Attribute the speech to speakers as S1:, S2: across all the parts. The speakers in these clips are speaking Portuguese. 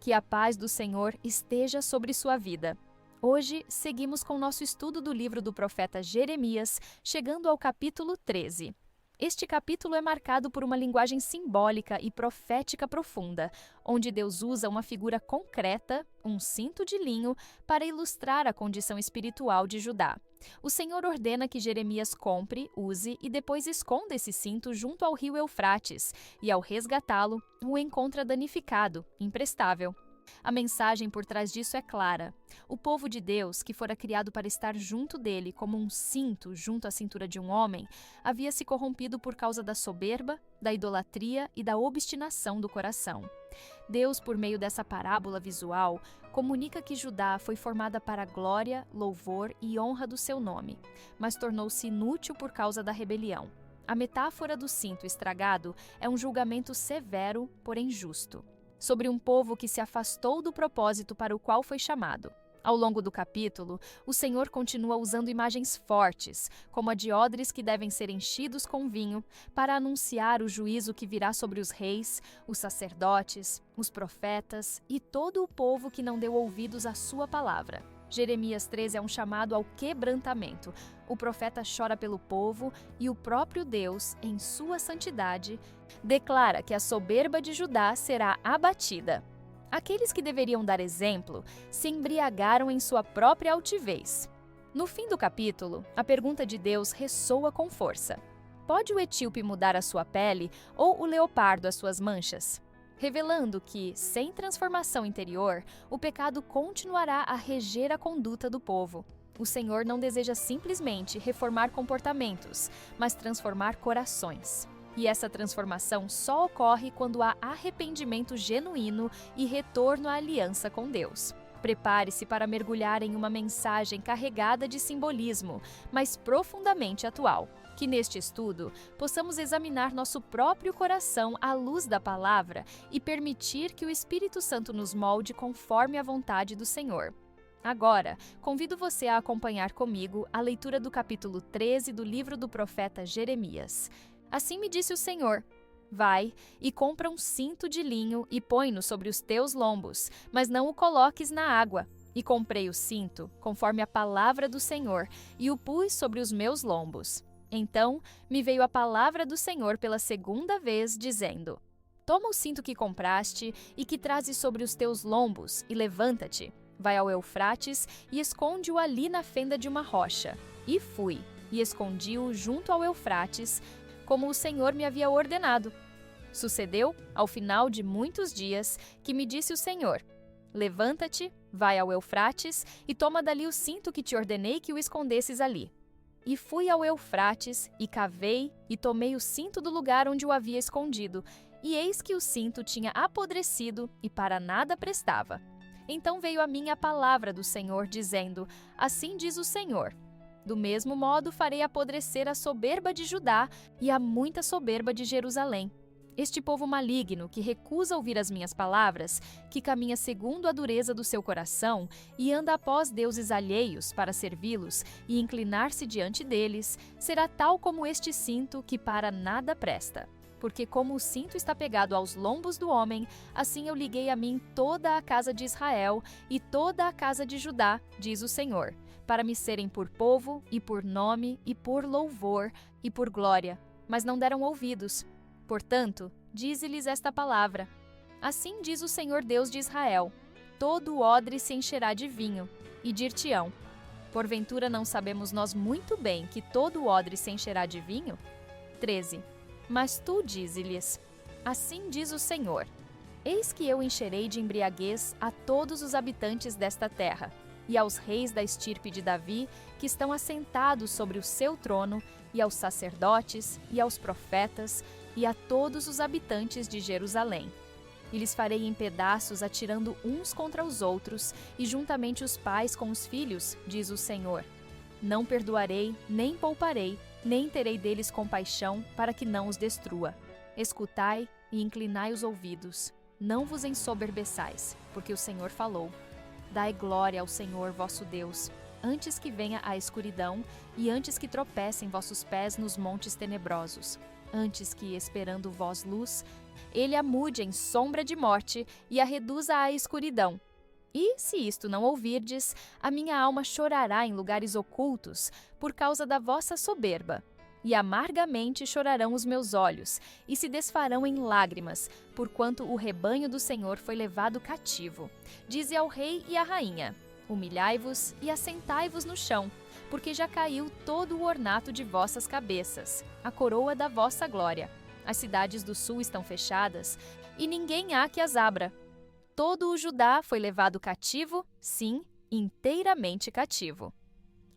S1: Que a paz do Senhor esteja sobre sua vida. Hoje, seguimos com nosso estudo do livro do profeta Jeremias, chegando ao capítulo 13. Este capítulo é marcado por uma linguagem simbólica e profética profunda, onde Deus usa uma figura concreta, um cinto de linho, para ilustrar a condição espiritual de Judá. O Senhor ordena que Jeremias compre, use e depois esconda esse cinto junto ao rio Eufrates, e ao resgatá-lo, o encontra danificado, imprestável. A mensagem por trás disso é clara. O povo de Deus, que fora criado para estar junto dele como um cinto junto à cintura de um homem, havia se corrompido por causa da soberba, da idolatria e da obstinação do coração. Deus, por meio dessa parábola visual, comunica que Judá foi formada para a glória, louvor e honra do seu nome, mas tornou-se inútil por causa da rebelião. A metáfora do cinto estragado é um julgamento severo, porém justo, sobre um povo que se afastou do propósito para o qual foi chamado. Ao longo do capítulo, o Senhor continua usando imagens fortes, como a de odres que devem ser enchidos com vinho, para anunciar o juízo que virá sobre os reis, os sacerdotes, os profetas e todo o povo que não deu ouvidos à sua palavra. Jeremias 13 é um chamado ao quebrantamento. O profeta chora pelo povo e o próprio Deus, em sua santidade, declara que a soberba de Judá será abatida. Aqueles que deveriam dar exemplo se embriagaram em sua própria altivez. No fim do capítulo, a pergunta de Deus ressoa com força: pode o etíope mudar a sua pele ou o leopardo as suas manchas? Revelando que, sem transformação interior, o pecado continuará a reger a conduta do povo. O Senhor não deseja simplesmente reformar comportamentos, mas transformar corações. E essa transformação só ocorre quando há arrependimento genuíno e retorno à aliança com Deus. Prepare-se para mergulhar em uma mensagem carregada de simbolismo, mas profundamente atual. Que neste estudo possamos examinar nosso próprio coração à luz da palavra e permitir que o Espírito Santo nos molde conforme a vontade do Senhor. Agora, convido você a acompanhar comigo a leitura do capítulo 13 do livro do profeta Jeremias. Assim me disse o Senhor: vai e compra um cinto de linho e põe-no sobre os teus lombos, mas não o coloques na água. E comprei o cinto, conforme a palavra do Senhor, e o pus sobre os meus lombos. Então me veio a palavra do Senhor pela segunda vez, dizendo: toma o cinto que compraste e que trazes sobre os teus lombos, e levanta-te. Vai ao Eufrates e esconde-o ali na fenda de uma rocha. E fui, e escondi-o junto ao Eufrates, como o Senhor me havia ordenado. Sucedeu, ao final de muitos dias, que me disse o Senhor: levanta-te, vai ao Eufrates e toma dali o cinto que te ordenei que o escondesses ali. E fui ao Eufrates, e cavei, e tomei o cinto do lugar onde o havia escondido, e eis que o cinto tinha apodrecido, e para nada prestava. Então veio a mim a palavra do Senhor, dizendo: assim diz o Senhor: do mesmo modo farei apodrecer a soberba de Judá e a muita soberba de Jerusalém. Este povo maligno, que recusa ouvir as minhas palavras, que caminha segundo a dureza do seu coração e anda após deuses alheios para servi-los e inclinar-se diante deles, será tal como este cinto que para nada presta. Porque como o cinto está pegado aos lombos do homem, assim eu liguei a mim toda a casa de Israel e toda a casa de Judá, diz o Senhor, para me serem por povo e por nome e por louvor e por glória, mas não deram ouvidos. Portanto, dize-lhes esta palavra: assim diz o Senhor Deus de Israel: todo o odre se encherá de vinho, e dir-te-ão: porventura não sabemos nós muito bem que todo o odre se encherá de vinho? 13. Mas tu dize-lhes: assim diz o Senhor: eis que eu encherei de embriaguez a todos os habitantes desta terra, e aos reis da estirpe de Davi, que estão assentados sobre o seu trono, e aos sacerdotes, e aos profetas, e a todos os habitantes de Jerusalém. E lhes farei em pedaços, atirando uns contra os outros, e juntamente os pais com os filhos, diz o Senhor. Não perdoarei, nem pouparei, nem terei deles compaixão, para que não os destrua. Escutai e inclinai os ouvidos. Não vos ensoberbeçais, porque o Senhor falou. Dai glória ao Senhor vosso Deus, antes que venha a escuridão e antes que tropecem vossos pés nos montes tenebrosos. Antes que, esperando vós luz, Ele a mude em sombra de morte e a reduza à escuridão. E, se isto não ouvirdes, a minha alma chorará em lugares ocultos por causa da vossa soberba. E amargamente chorarão os meus olhos, e se desfarão em lágrimas, porquanto o rebanho do Senhor foi levado cativo. Dize ao rei e à rainha: humilhai-vos e assentai-vos no chão, porque já caiu todo o ornato de vossas cabeças, a coroa da vossa glória. As cidades do sul estão fechadas, e ninguém há que as abra. Todo o Judá foi levado cativo, sim, inteiramente cativo.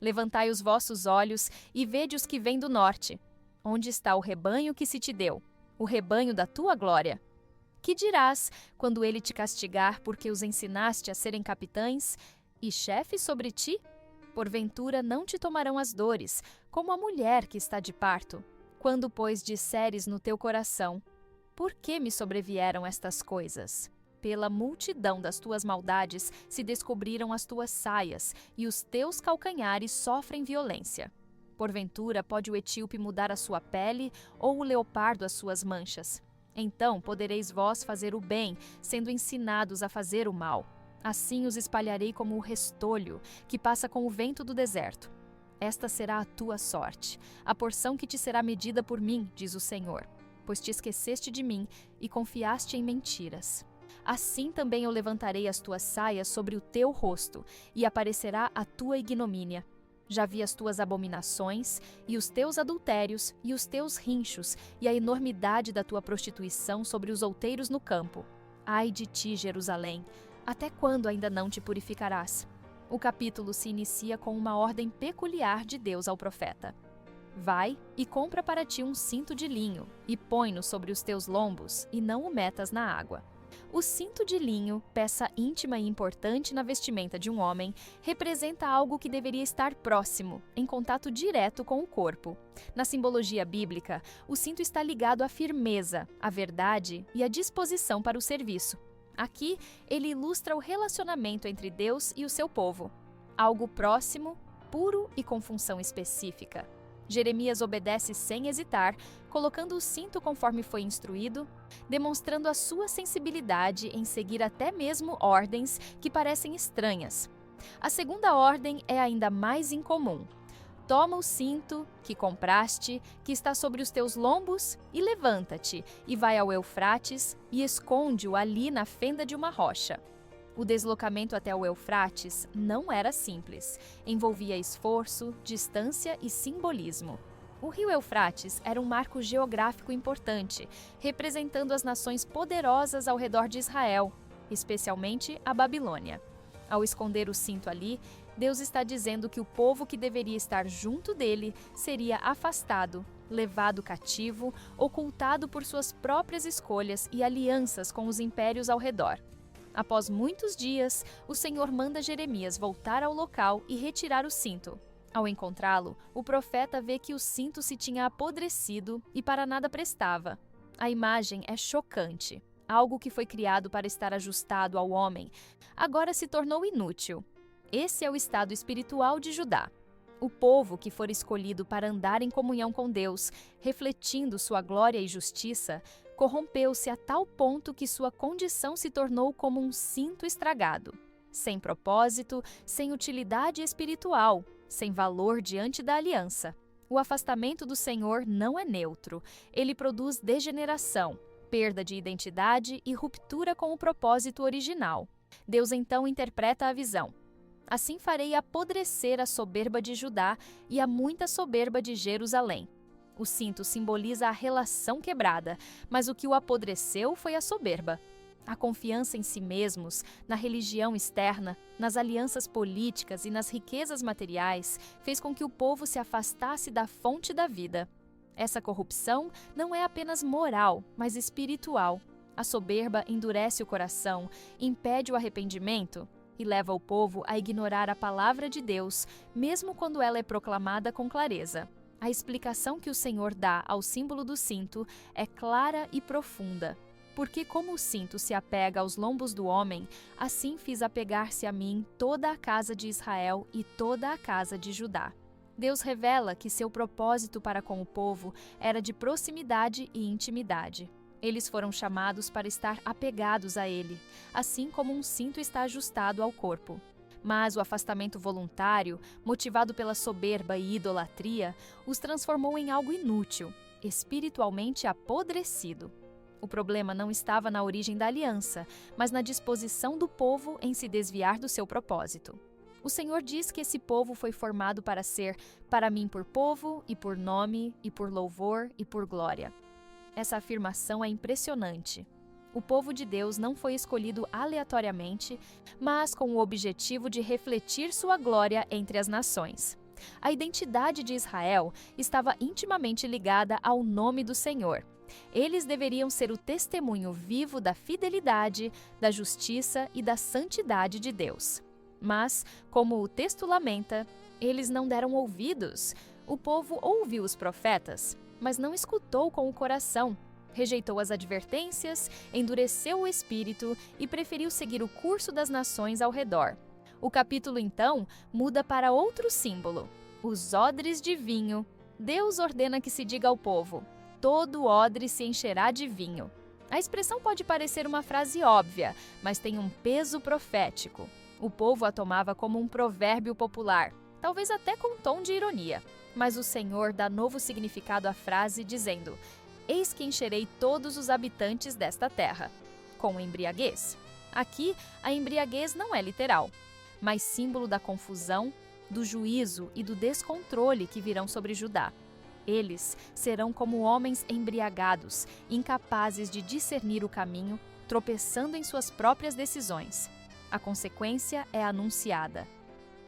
S1: Levantai os vossos olhos e vede os que vêm do norte. Onde está o rebanho que se te deu, o rebanho da tua glória? Que dirás quando ele te castigar porque os ensinaste a serem capitães e chefes sobre ti? Porventura não te tomarão as dores, como a mulher que está de parto. Quando, pois, disseres no teu coração: por que me sobrevieram estas coisas? Pela multidão das tuas maldades se descobriram as tuas saias, e os teus calcanhares sofrem violência. Porventura pode o etíope mudar a sua pele, ou o leopardo as suas manchas. Então podereis vós fazer o bem, sendo ensinados a fazer o mal. Assim os espalharei como o restolho, que passa com o vento do deserto. Esta será a tua sorte, a porção que te será medida por mim, diz o Senhor, pois te esqueceste de mim e confiaste em mentiras. Assim também eu levantarei as tuas saias sobre o teu rosto, e aparecerá a tua ignomínia. Já vi as tuas abominações, e os teus adultérios, e os teus rinchos, e a enormidade da tua prostituição sobre os outeiros no campo. Ai de ti, Jerusalém! Até quando ainda não te purificarás? O capítulo se inicia com uma ordem peculiar de Deus ao profeta. Vai e compra para ti um cinto de linho, e põe-no sobre os teus lombos, e não o metas na água. O cinto de linho, peça íntima e importante na vestimenta de um homem, representa algo que deveria estar próximo, em contato direto com o corpo. Na simbologia bíblica, o cinto está ligado à firmeza, à verdade e à disposição para o serviço. Aqui, ele ilustra o relacionamento entre Deus e o seu povo. Algo próximo, puro e com função específica. Jeremias obedece sem hesitar, colocando o cinto conforme foi instruído, demonstrando a sua sensibilidade em seguir até mesmo ordens que parecem estranhas. A segunda ordem é ainda mais incomum. Toma o cinto que compraste, que está sobre os teus lombos, e levanta-te, e vai ao Eufrates, e esconde-o ali na fenda de uma rocha. O deslocamento até o Eufrates não era simples. Envolvia esforço, distância e simbolismo. O rio Eufrates era um marco geográfico importante, representando as nações poderosas ao redor de Israel, especialmente a Babilônia. Ao esconder o cinto ali, Deus está dizendo que o povo que deveria estar junto dele seria afastado, levado cativo, ocultado por suas próprias escolhas e alianças com os impérios ao redor. Após muitos dias, o Senhor manda Jeremias voltar ao local e retirar o cinto. Ao encontrá-lo, o profeta vê que o cinto se tinha apodrecido e para nada prestava. A imagem é chocante. Algo que foi criado para estar ajustado ao homem, agora se tornou inútil. Esse é o estado espiritual de Judá. O povo que for escolhido para andar em comunhão com Deus, refletindo sua glória e justiça, corrompeu-se a tal ponto que sua condição se tornou como um cinto estragado, sem propósito, sem utilidade espiritual, sem valor diante da aliança. O afastamento do Senhor não é neutro, ele produz degeneração, perda de identidade e ruptura com o propósito original. Deus então interpreta a visão. Assim farei apodrecer a soberba de Judá e a muita soberba de Jerusalém. O cinto simboliza a relação quebrada, mas o que o apodreceu foi a soberba. A confiança em si mesmos, na religião externa, nas alianças políticas e nas riquezas materiais fez com que o povo se afastasse da fonte da vida. Essa corrupção não é apenas moral, mas espiritual. A soberba endurece o coração, impede o arrependimento e leva o povo a ignorar a palavra de Deus, mesmo quando ela é proclamada com clareza. A explicação que o Senhor dá ao símbolo do cinto é clara e profunda. Porque como o cinto se apega aos lombos do homem, assim fiz apegar-se a mim toda a casa de Israel e toda a casa de Judá. Deus revela que seu propósito para com o povo era de proximidade e intimidade. Eles foram chamados para estar apegados a Ele, assim como um cinto está ajustado ao corpo. Mas o afastamento voluntário, motivado pela soberba e idolatria, os transformou em algo inútil, espiritualmente apodrecido. O problema não estava na origem da aliança, mas na disposição do povo em se desviar do seu propósito. O Senhor diz que esse povo foi formado para ser para mim por povo, e por nome, e por louvor, e por glória. Essa afirmação é impressionante. O povo de Deus não foi escolhido aleatoriamente, mas com o objetivo de refletir sua glória entre as nações. A identidade de Israel estava intimamente ligada ao nome do Senhor. Eles deveriam ser o testemunho vivo da fidelidade, da justiça e da santidade de Deus. Mas, como o texto lamenta, eles não deram ouvidos. O povo ouviu os profetas, mas não escutou com o coração. Rejeitou as advertências, endureceu o espírito e preferiu seguir o curso das nações ao redor. O capítulo, então, muda para outro símbolo: os odres de vinho. Deus ordena que se diga ao povo: todo odre se encherá de vinho. A expressão pode parecer uma frase óbvia, mas tem um peso profético. O povo a tomava como um provérbio popular, talvez até com um tom de ironia. Mas o Senhor dá novo significado à frase, dizendo: eis que encherei todos os habitantes desta terra, com embriaguez. Aqui, a embriaguez não é literal, mas símbolo da confusão, do juízo e do descontrole que virão sobre Judá. Eles serão como homens embriagados, incapazes de discernir o caminho, tropeçando em suas próprias decisões. A consequência é anunciada: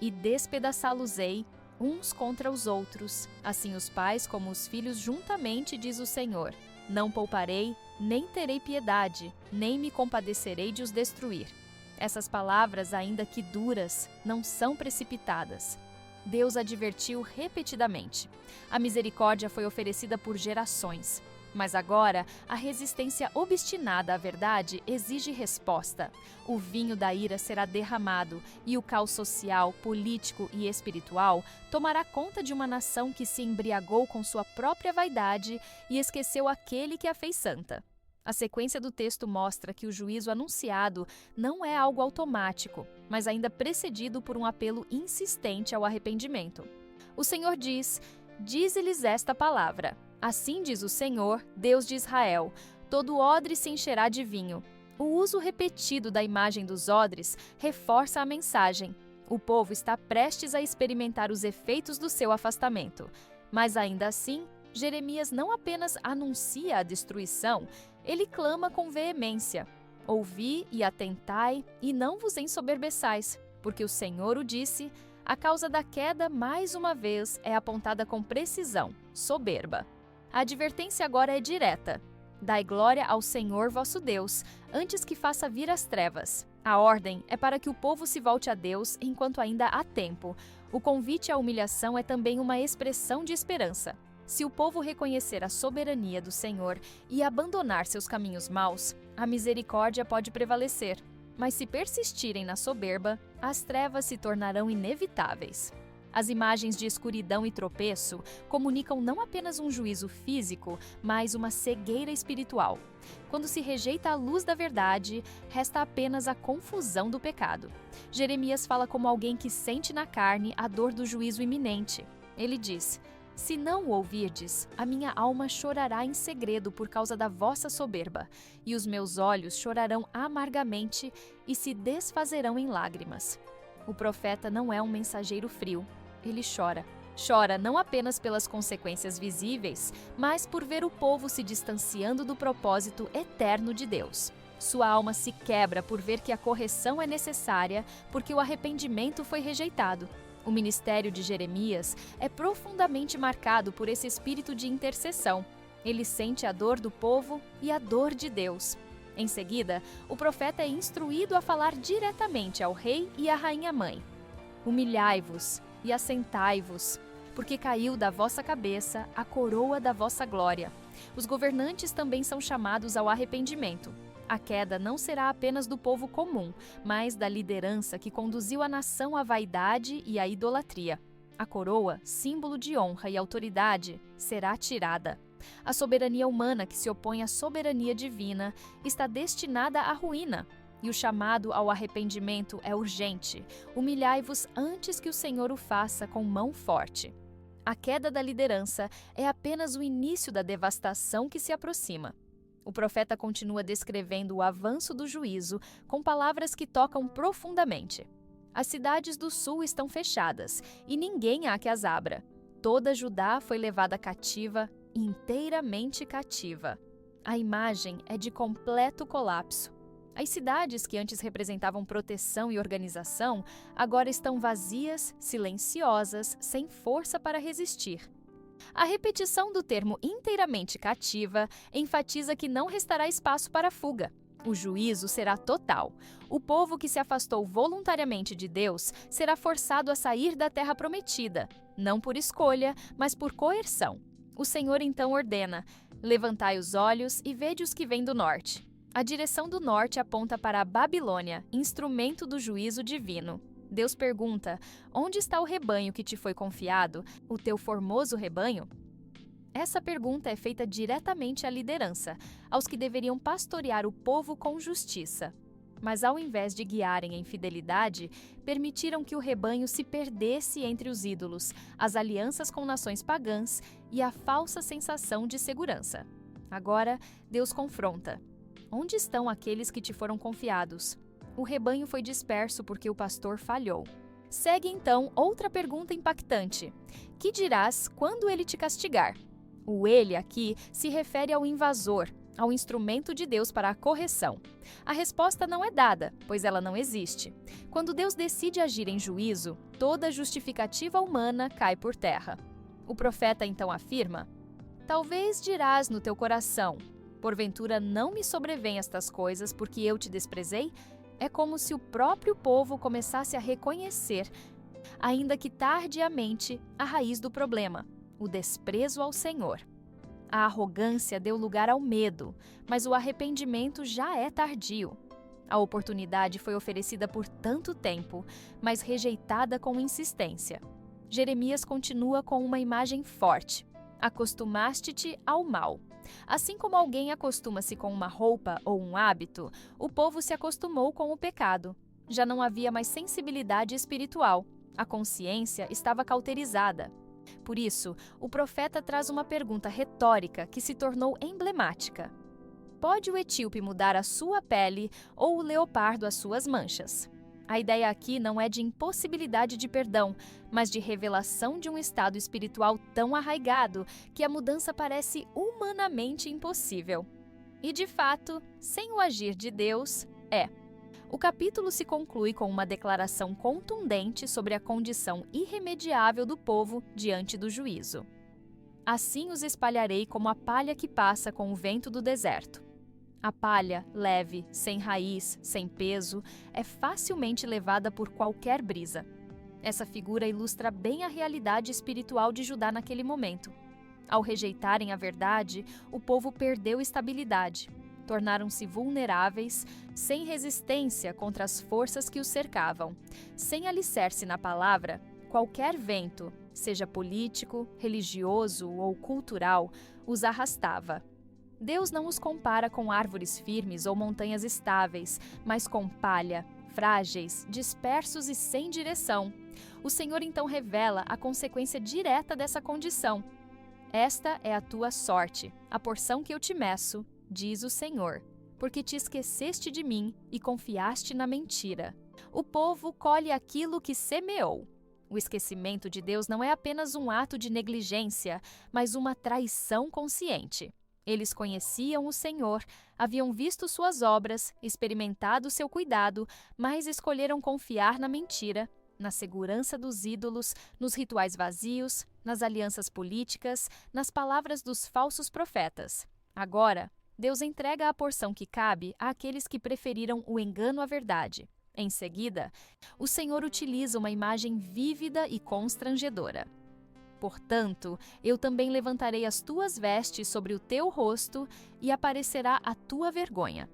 S1: e despedaçá-los-ei uns contra os outros, assim os pais como os filhos juntamente, diz o Senhor. Não pouparei, nem terei piedade, nem me compadecerei de os destruir. Essas palavras, ainda que duras, não são precipitadas. Deus advertiu repetidamente. A misericórdia foi oferecida por gerações. Mas agora, a resistência obstinada à verdade exige resposta. O vinho da ira será derramado e o caos social, político e espiritual tomará conta de uma nação que se embriagou com sua própria vaidade e esqueceu aquele que a fez santa. A sequência do texto mostra que o juízo anunciado não é algo automático, mas ainda precedido por um apelo insistente ao arrependimento. O Senhor diz: dize-lhes esta palavra. Assim diz o Senhor, Deus de Israel: todo odre se encherá de vinho. O uso repetido da imagem dos odres reforça a mensagem. O povo está prestes a experimentar os efeitos do seu afastamento. Mas ainda assim, Jeremias não apenas anuncia a destruição, ele clama com veemência: ouvi e atentai, e não vos ensoberbeçais, porque o Senhor o disse. A causa da queda, mais uma vez, é apontada com precisão: soberba. A advertência agora é direta: dai glória ao Senhor vosso Deus, antes que faça vir as trevas. A ordem é para que o povo se volte a Deus enquanto ainda há tempo. O convite à humilhação é também uma expressão de esperança. Se o povo reconhecer a soberania do Senhor e abandonar seus caminhos maus, a misericórdia pode prevalecer. Mas se persistirem na soberba, as trevas se tornarão inevitáveis. As imagens de escuridão e tropeço comunicam não apenas um juízo físico, mas uma cegueira espiritual. Quando se rejeita a luz da verdade, resta apenas a confusão do pecado. Jeremias fala como alguém que sente na carne a dor do juízo iminente. Ele diz: se não o ouvirdes, a minha alma chorará em segredo por causa da vossa soberba, e os meus olhos chorarão amargamente e se desfazerão em lágrimas. O profeta não é um mensageiro frio. Ele chora. Chora não apenas pelas consequências visíveis, mas por ver o povo se distanciando do propósito eterno de Deus. Sua alma se quebra por ver que a correção é necessária, porque o arrependimento foi rejeitado. O ministério de Jeremias é profundamente marcado por esse espírito de intercessão. Ele sente a dor do povo e a dor de Deus. Em seguida, o profeta é instruído a falar diretamente ao rei e à rainha-mãe. Humilhai-vos e assentai-vos, porque caiu da vossa cabeça a coroa da vossa glória. Os governantes também são chamados ao arrependimento. A queda não será apenas do povo comum, mas da liderança que conduziu a nação à vaidade e à idolatria. A coroa, símbolo de honra e autoridade, será tirada. A soberania humana que se opõe à soberania divina está destinada à ruína. E o chamado ao arrependimento é urgente. Humilhai-vos antes que o Senhor o faça com mão forte. A queda da liderança é apenas o início da devastação que se aproxima. O profeta continua descrevendo o avanço do juízo com palavras que tocam profundamente. As cidades do sul estão fechadas e ninguém há que as abra. Toda Judá foi levada cativa, inteiramente cativa. A imagem é de completo colapso. As cidades que antes representavam proteção e organização agora estão vazias, silenciosas, sem força para resistir. A repetição do termo inteiramente cativa enfatiza que não restará espaço para fuga. O juízo será total. O povo que se afastou voluntariamente de Deus será forçado a sair da terra prometida, não por escolha, mas por coerção. O Senhor então ordena: levantai os olhos e vede os que vêm do norte. A direção do norte aponta para a Babilônia, instrumento do juízo divino. Deus pergunta: onde está o rebanho que te foi confiado, o teu formoso rebanho? Essa pergunta é feita diretamente à liderança, aos que deveriam pastorear o povo com justiça. Mas ao invés de guiarem em fidelidade, permitiram que o rebanho se perdesse entre os ídolos, as alianças com nações pagãs e a falsa sensação de segurança. Agora, Deus confronta: onde estão aqueles que te foram confiados? O rebanho foi disperso porque o pastor falhou. Segue então outra pergunta impactante: que dirás quando ele te castigar? O ele aqui se refere ao invasor, ao instrumento de Deus para a correção. A resposta não é dada, pois ela não existe. Quando Deus decide agir em juízo, toda justificativa humana cai por terra. O profeta então afirma: talvez dirás no teu coração: porventura não me sobrevêm estas coisas porque eu te desprezei? É como se o próprio povo começasse a reconhecer, ainda que tardiamente, a raiz do problema: o desprezo ao Senhor. A arrogância deu lugar ao medo, mas o arrependimento já é tardio. A oportunidade foi oferecida por tanto tempo, mas rejeitada com insistência. Jeremias continua com uma imagem forte: acostumaste-te ao mal. Assim como alguém acostuma-se com uma roupa ou um hábito, o povo se acostumou com o pecado. Já não havia mais sensibilidade espiritual. A consciência estava cauterizada. Por isso, o profeta traz uma pergunta retórica que se tornou emblemática: pode o etíope mudar a sua pele ou o leopardo as suas manchas? A ideia aqui não é de impossibilidade de perdão, mas de revelação de um estado espiritual tão arraigado que a mudança parece humanamente impossível. E de fato, sem o agir de Deus, é. O capítulo se conclui com uma declaração contundente sobre a condição irremediável do povo diante do juízo. Assim os espalharei como a palha que passa com o vento do deserto. A palha, leve, sem raiz, sem peso, é facilmente levada por qualquer brisa. Essa figura ilustra bem a realidade espiritual de Judá naquele momento. Ao rejeitarem a verdade, o povo perdeu estabilidade. Tornaram-se vulneráveis, sem resistência contra as forças que os cercavam. Sem alicerce na palavra, qualquer vento, seja político, religioso ou cultural, os arrastava. Deus não os compara com árvores firmes ou montanhas estáveis, mas com palha, frágeis, dispersos e sem direção. O Senhor então revela a consequência direta dessa condição. Esta é a tua sorte, a porção que eu te meço, diz o Senhor, porque te esqueceste de mim e confiaste na mentira. O povo colhe aquilo que semeou. O esquecimento de Deus não é apenas um ato de negligência, mas uma traição consciente. Eles conheciam o Senhor, haviam visto suas obras, experimentado seu cuidado, mas escolheram confiar na mentira, na segurança dos ídolos, nos rituais vazios, nas alianças políticas, nas palavras dos falsos profetas. Agora, Deus entrega a porção que cabe àqueles que preferiram o engano à verdade. Em seguida, o Senhor utiliza uma imagem vívida e constrangedora. Portanto, eu também levantarei as tuas vestes sobre o teu rosto e aparecerá a tua vergonha.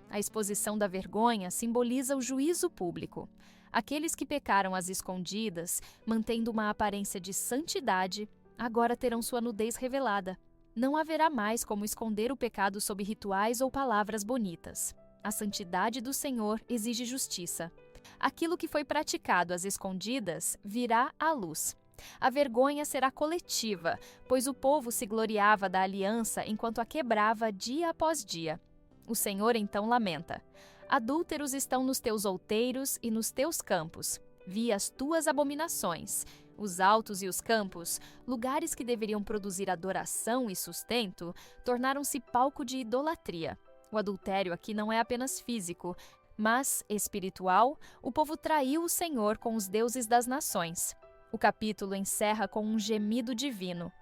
S1: A exposição da vergonha simboliza o juízo público. Aqueles que pecaram às escondidas, mantendo uma aparência de santidade, agora terão sua nudez revelada. Não haverá mais como esconder o pecado sob rituais ou palavras bonitas. A santidade do Senhor exige justiça. Aquilo que foi praticado às escondidas virá à luz. A vergonha será coletiva, pois o povo se gloriava da aliança enquanto a quebrava dia após dia. O Senhor então lamenta: adúlteros estão nos teus outeiros e nos teus campos. Vi as tuas abominações. Os altos e os campos, lugares que deveriam produzir adoração e sustento, tornaram-se palco de idolatria. O adultério aqui não é apenas físico, mas espiritual. O povo traiu o Senhor com os deuses das nações. O capítulo encerra com um gemido divino.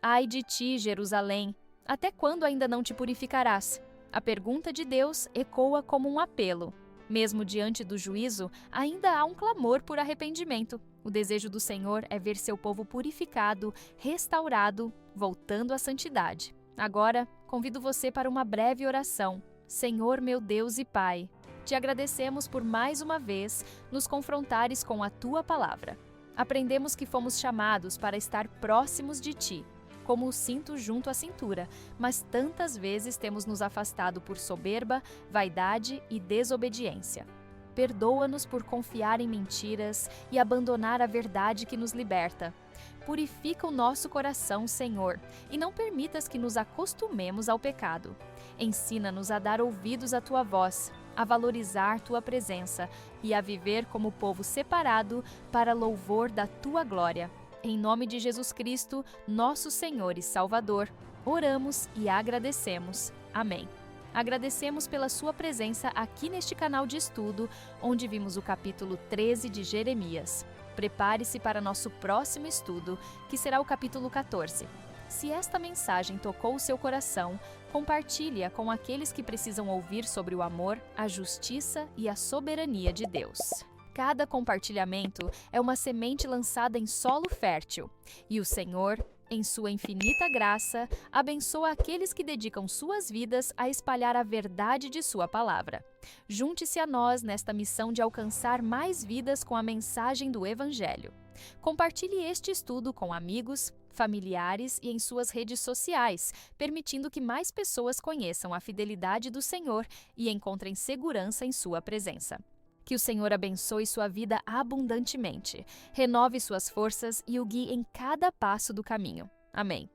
S1: Ai de ti, Jerusalém! Até quando ainda não te purificarás? A pergunta de Deus ecoa como um apelo. Mesmo diante do juízo, ainda há um clamor por arrependimento. O desejo do Senhor é ver seu povo purificado, restaurado, voltando à santidade. Agora, convido você para uma breve oração. Senhor, meu Deus e Pai, te agradecemos por mais uma vez nos confrontares com a tua palavra. Aprendemos que fomos chamados para estar próximos de ti, como o cinto junto à cintura, mas tantas vezes temos nos afastado por soberba, vaidade e desobediência. Perdoa-nos por confiar em mentiras e abandonar a verdade que nos liberta. Purifica o nosso coração, Senhor, e não permitas que nos acostumemos ao pecado. Ensina-nos a dar ouvidos à tua voz, a valorizar tua presença e a viver como povo separado para louvor da tua glória. Em nome de Jesus Cristo, nosso Senhor e Salvador, oramos e agradecemos. Amém. Agradecemos pela sua presença aqui neste canal de estudo, onde vimos o capítulo 13 de Jeremias. Prepare-se para nosso próximo estudo, que será o capítulo 14. Se esta mensagem tocou o seu coração, compartilhe-a com aqueles que precisam ouvir sobre o amor, a justiça e a soberania de Deus. Cada compartilhamento é uma semente lançada em solo fértil, e o Senhor, em sua infinita graça, abençoa aqueles que dedicam suas vidas a espalhar a verdade de sua palavra. Junte-se a nós nesta missão de alcançar mais vidas com a mensagem do Evangelho. Compartilhe este estudo com amigos, familiares e em suas redes sociais, permitindo que mais pessoas conheçam a fidelidade do Senhor e encontrem segurança em sua presença. Que o Senhor abençoe sua vida abundantemente, renove suas forças e o guie em cada passo do caminho. Amém.